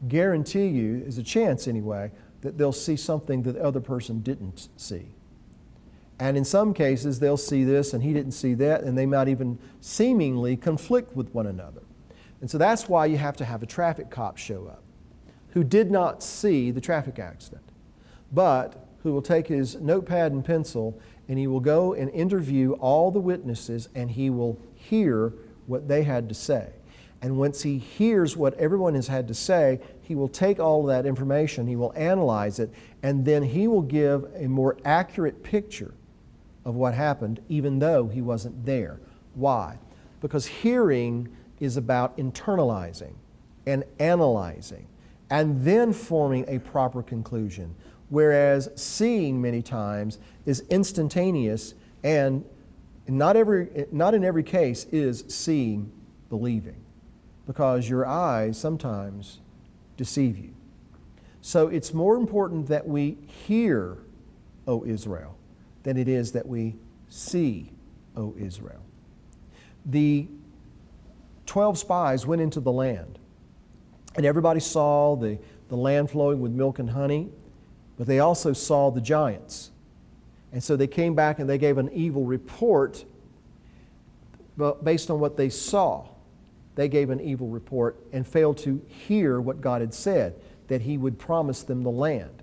guarantee you, there's a chance anyway, that they'll see something that the other person didn't see. And in some cases, they'll see this and he didn't see that, and they might even seemingly conflict with one another. And so that's why you have to have a traffic cop show up who did not see the traffic accident, but who will take his notepad and pencil and he will go and interview all the witnesses and he will hear what they had to say. And once he hears what everyone has had to say, he will take all of that information, he will analyze it, and then he will give a more accurate picture of what happened, even though he wasn't there. Why? Because hearing is about internalizing and analyzing and then forming a proper conclusion, whereas seeing many times is instantaneous, and not in every case is seeing believing, because your eyes sometimes deceive you. So it's more important that we hear, O Israel, than it is that we see, O Israel. The 12 spies went into the land, and everybody saw the land flowing with milk and honey, but they also saw the giants. And so they came back and they gave an evil report, but based on what they saw. They gave an evil report and failed to hear what God had said, that He would promise them the land.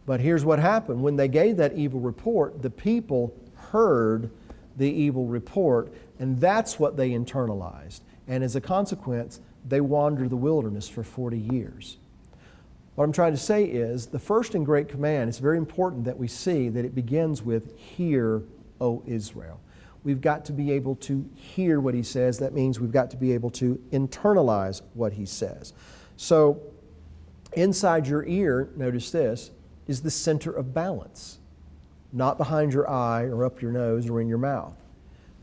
But here's what happened. When they gave that evil report, the people heard the evil report, and that's what they internalized. And as a consequence, they wandered the wilderness for 40 years. What I'm trying to say is, the first and great command, it's very important that we see that it begins with, "Hear, O Israel." We've got to be able to hear what He says. That means we've got to be able to internalize what He says. So, inside your ear, notice this, is the center of balance. Not behind your eye or up your nose or in your mouth,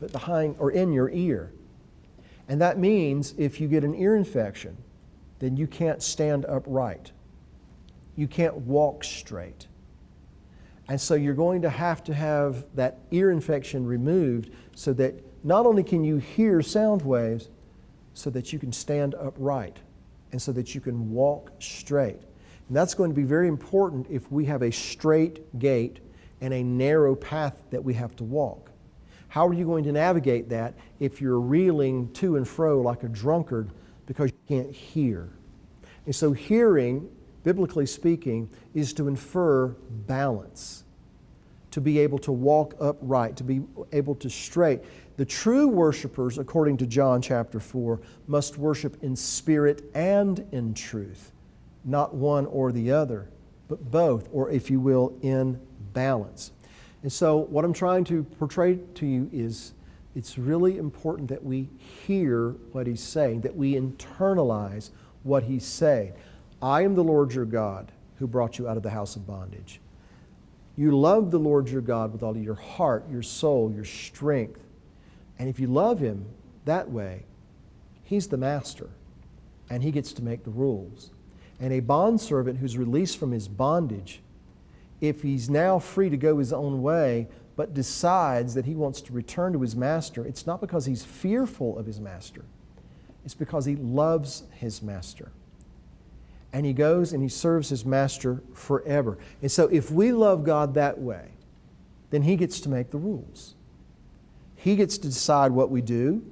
but behind or in your ear. And that means if you get an ear infection, then you can't stand upright. You can't walk straight. And so you're going to have that ear infection removed so that not only can you hear sound waves, so that you can stand upright and so that you can walk straight. And that's going to be very important if we have a straight gate and a narrow path that we have to walk. How are you going to navigate that if you're reeling to and fro like a drunkard because you can't hear? And so hearing, biblically speaking, is to infer balance, to be able to walk upright, to be able to straight. The true worshipers, according to John chapter 4, must worship in spirit and in truth, not one or the other, but both, or if you will, in balance. And so what I'm trying to portray to you is it's really important that we hear what He's saying, that we internalize what He's saying. I am the Lord your God who brought you out of the house of bondage. You love the Lord your God with all of your heart, your soul, your strength. And if you love Him that way, He's the master, and He gets to make the rules. And a bondservant who's released from his bondage, if he's now free to go his own way, but decides that he wants to return to his master, it's not because he's fearful of his master. It's because he loves his master. And he goes and he serves his master forever. And so if we love God that way, then He gets to make the rules. He gets to decide what we do.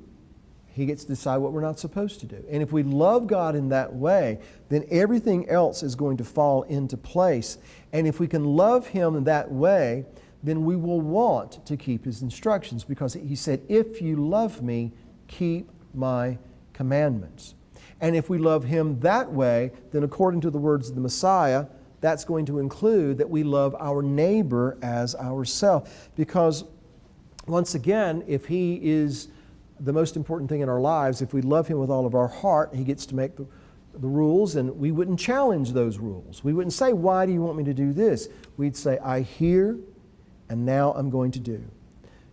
He gets to decide what we're not supposed to do. And if we love God in that way, then everything else is going to fall into place. And if we can love Him in that way, then we will want to keep His instructions, because He said, "If you love me, keep my commandments." And if we love Him that way, then according to the words of the Messiah, that's going to include that we love our neighbor as ourselves. Because once again, if He is the most important thing in our lives, if we love Him with all of our heart, He gets to make the the rules, and we wouldn't challenge those rules. We wouldn't say, why do you want me to do this? We'd say, I hear, and now I'm going to do.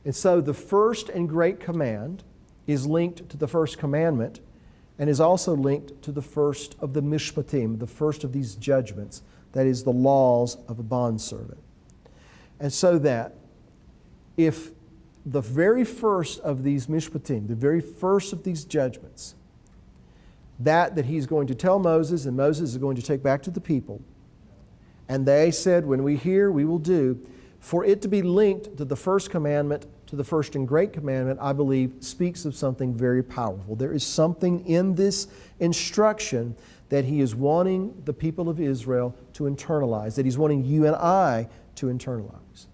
And so the first and great command is linked to the first commandment and is also linked to the first of the mishpatim, the first of these judgments, that is the laws of a bondservant. And so that if the very first of these mishpatim, the very first of these judgments, that he's going to tell Moses, and Moses is going to take back to the people, and they said, when we hear, we will do, for it to be linked to the first commandment, to the first and great commandment, I believe speaks of something very powerful. There is something in this instruction that he is wanting the people of Israel to internalize, that he's wanting you and I to internalize.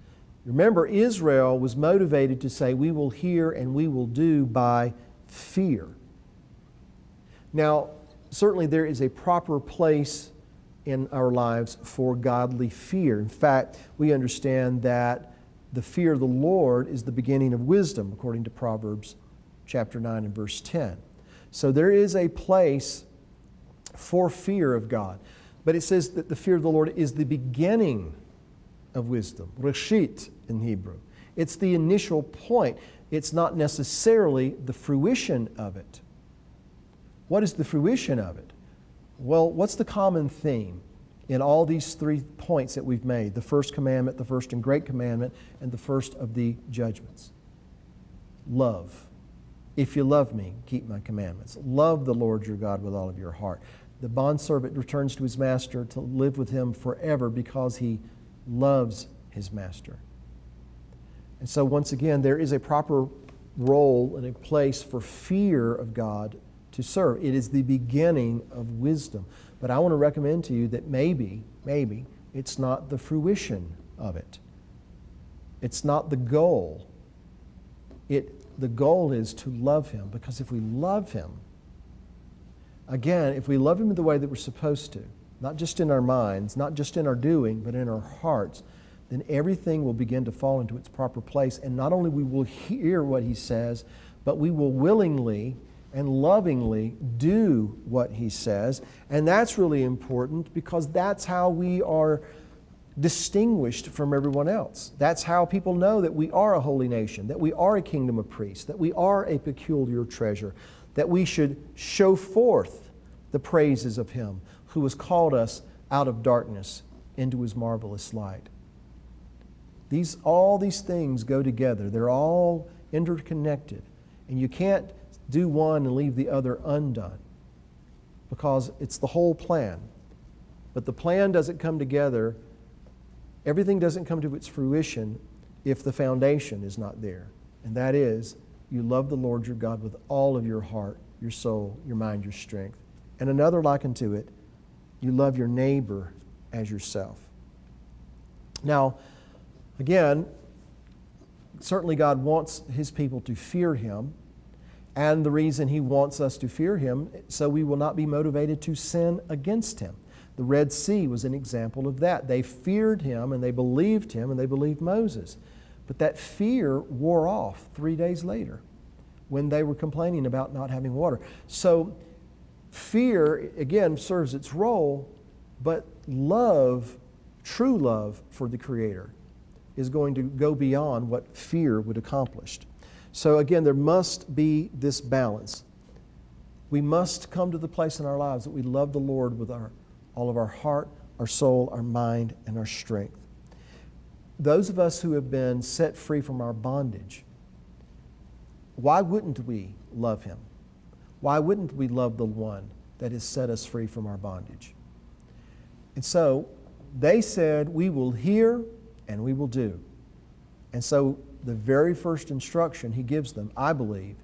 Remember, Israel was motivated to say, we will hear and we will do by fear. Now, certainly there is a proper place in our lives for godly fear. In fact, we understand that the fear of the Lord is the beginning of wisdom, according to Proverbs chapter 9 and verse 10. So there is a place for fear of God. But it says that the fear of the Lord is the beginning of wisdom, reshit in Hebrew. It's the initial point. It's not necessarily the fruition of it. What is the fruition of it? Well, what's the common theme in all these 3 points that we've made? The first commandment, the first and great commandment, and the first of the judgments. Love. If you love me, keep my commandments. Love the Lord your God with all of your heart. The bondservant returns to his master to live with him forever because he loves his master. And so once again, there is a proper role and a place for fear of God to serve. It is the beginning of wisdom. But I want to recommend to you that maybe it's not the fruition of it. It's not the goal. The goal is to love him, because if we love him, again, if we love him in the way that we're supposed to, not just in our minds, not just in our doing, but in our hearts, then everything will begin to fall into its proper place. And not only we will hear what he says, but we will willingly and lovingly do what he says. And that's really important, because that's how we are distinguished from everyone else. That's how people know that we are a holy nation, that we are a kingdom of priests, that we are a peculiar treasure, that we should show forth the praises of him who has called us out of darkness into his marvelous light. All these things go together. They're all interconnected. And you can't do one and leave the other undone, because it's the whole plan. But the plan doesn't come together, everything doesn't come to its fruition if the foundation is not there. And that is, you love the Lord your God with all of your heart, your soul, your mind, your strength. And another like unto it, you love your neighbor as yourself. Now, again, certainly God wants his people to fear him. And the reason he wants us to fear him, so we will not be motivated to sin against him. The Red Sea was an example of that. They feared him, and they believed Moses. But that fear wore off 3 days later when they were complaining about not having water. So fear, again, serves its role, but love, true love for the Creator, is going to go beyond what fear would accomplish. So again, there must be this balance. We must come to the place in our lives that we love the Lord with all of our heart, our soul, our mind, and our strength. Those of us who have been set free from our bondage, why wouldn't we love him? Why wouldn't we love the one that has set us free from our bondage? And so they said, we will hear and we will do. And so the very first instruction he gives them, I believe,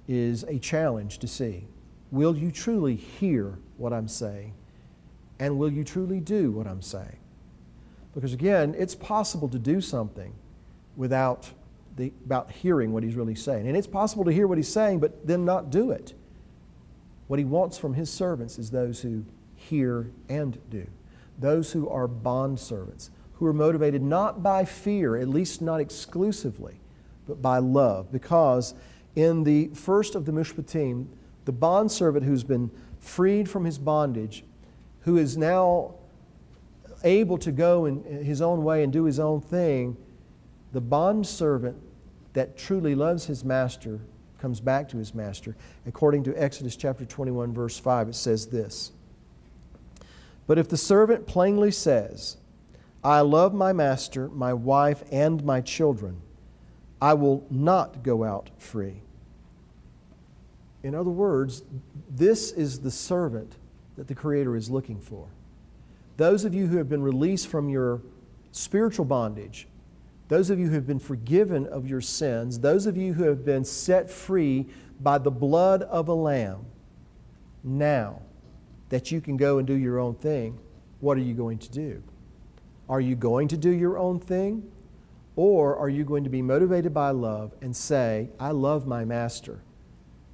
is a challenge to see, will you truly hear what I'm saying? And will you truly do what I'm saying? Because again, it's possible to do something without hearing what he's really saying. And it's possible to hear what he's saying, but then not do it. What he wants from his servants is those who hear and do. Those who are bondservants, who are motivated not by fear, at least not exclusively, but by love. Because in the first of the Mishpatim, the bondservant who's been freed from his bondage, who is now able to go in his own way and do his own thing, the bondservant that truly loves his master comes back to his master. According to Exodus chapter 21, verse 5, it says this: "But if the servant plainly says, 'I love my master, my wife, and my children,' I will not go out free." In other words, this is the servant that the Creator is looking for. Those of you who have been released from your spiritual bondage, those of you who have been forgiven of your sins, those of you who have been set free by the blood of a lamb, now that you can go and do your own thing, what are you going to do? Are you going to do your own thing? Or are you going to be motivated by love and say, "I love my master.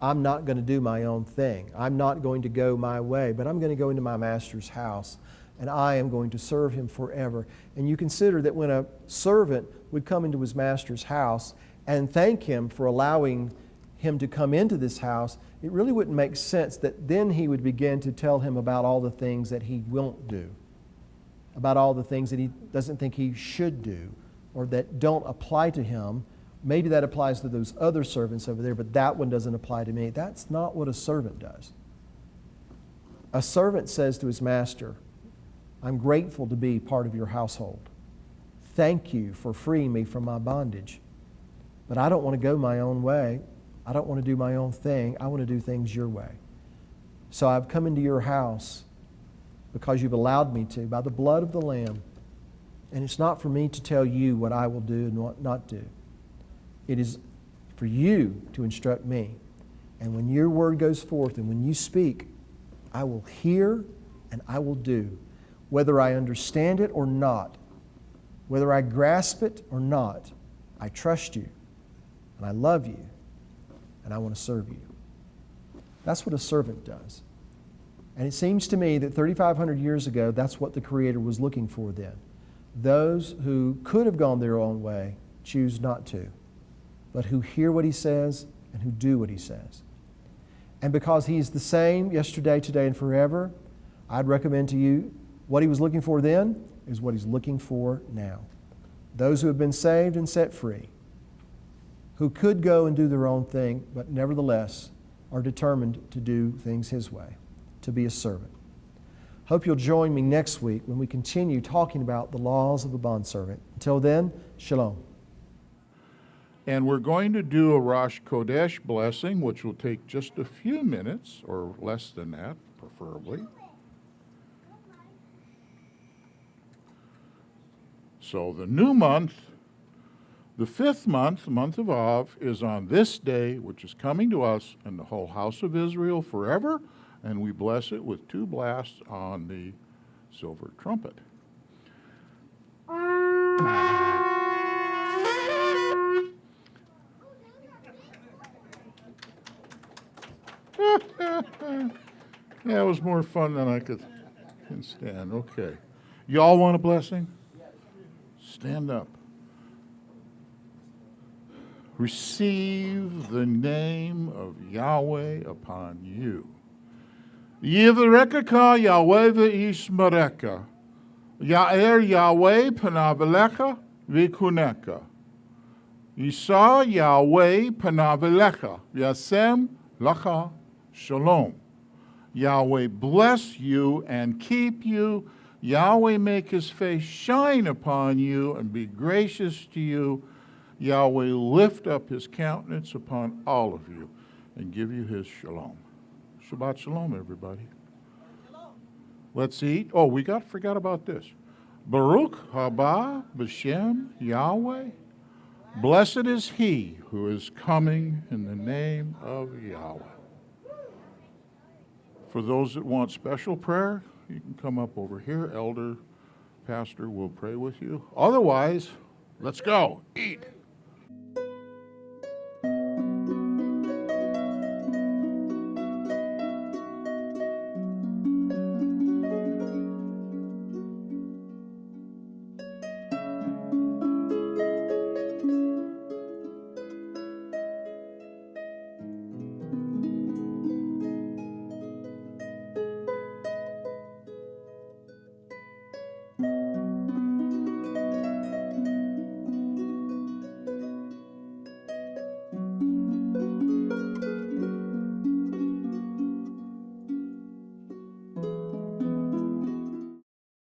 I'm not going to do my own thing. I'm not going to go my way, but I'm going to go into my master's house and I am going to serve him forever." And you consider that when a servant would come into his master's house and thank him for allowing him to come into this house, it really wouldn't make sense that then he would begin to tell him about all the things that he won't do, about all the things that he doesn't think he should do or that don't apply to him. Maybe that applies to those other servants over there, but that one doesn't apply to me. That's not what a servant does. A servant says to his master, "I'm grateful to be part of your household. Thank you for freeing me from my bondage. But I don't want to go my own way. I don't want to do my own thing. I want to do things your way. So I've come into your house because you've allowed me to, by the blood of the Lamb. And it's not for me to tell you what I will do and what not do. It is for you to instruct me. And when your word goes forth and when you speak, I will hear and I will do, whether I understand it or not, whether I grasp it or not. I trust you and I love you and I want to serve you." That's what a servant does. And it seems to me that 3,500 years ago, that's what the Creator was looking for then. Those who could have gone their own way choose not to, but who hear what He says and who do what He says. And because He's the same yesterday, today, and forever, I'd recommend to you what He was looking for then is what He's looking for now. Those who have been saved and set free, who could go and do their own thing, but nevertheless are determined to do things His way, to be a servant. Hope you'll join me next week when we continue talking about the laws of a bondservant. Until then, shalom. And we're going to do a Rosh Kodesh blessing, which will take just a few minutes, or less than that, preferably. So the new month, the 5th month, the month of Av, is on this day, which is coming to us and the whole house of Israel forever, and we bless it with 2 blasts on the silver trumpet. That was more fun than I can stand. Okay. Y'all want a blessing? Stand up. Receive the name of Yahweh upon you. Yivarekah Yahweh ve'ishmereka. Ya'er Yahweh panav elecha v'kuneka. Yisa Yahweh panav elecha v'yasem lacha shalom. Yahweh bless you and keep you. Yahweh make His face shine upon you and be gracious to you. Yahweh lift up His countenance upon all of you and give you His shalom. Shabbat shalom, everybody. Let's eat. Oh, forgot about this. Baruch haba b'shem Yahweh. Blessed is He who is coming in the name of Yahweh. For those that want special prayer, you can come up over here. Elder, pastor will pray with you. Otherwise, let's go. Eat.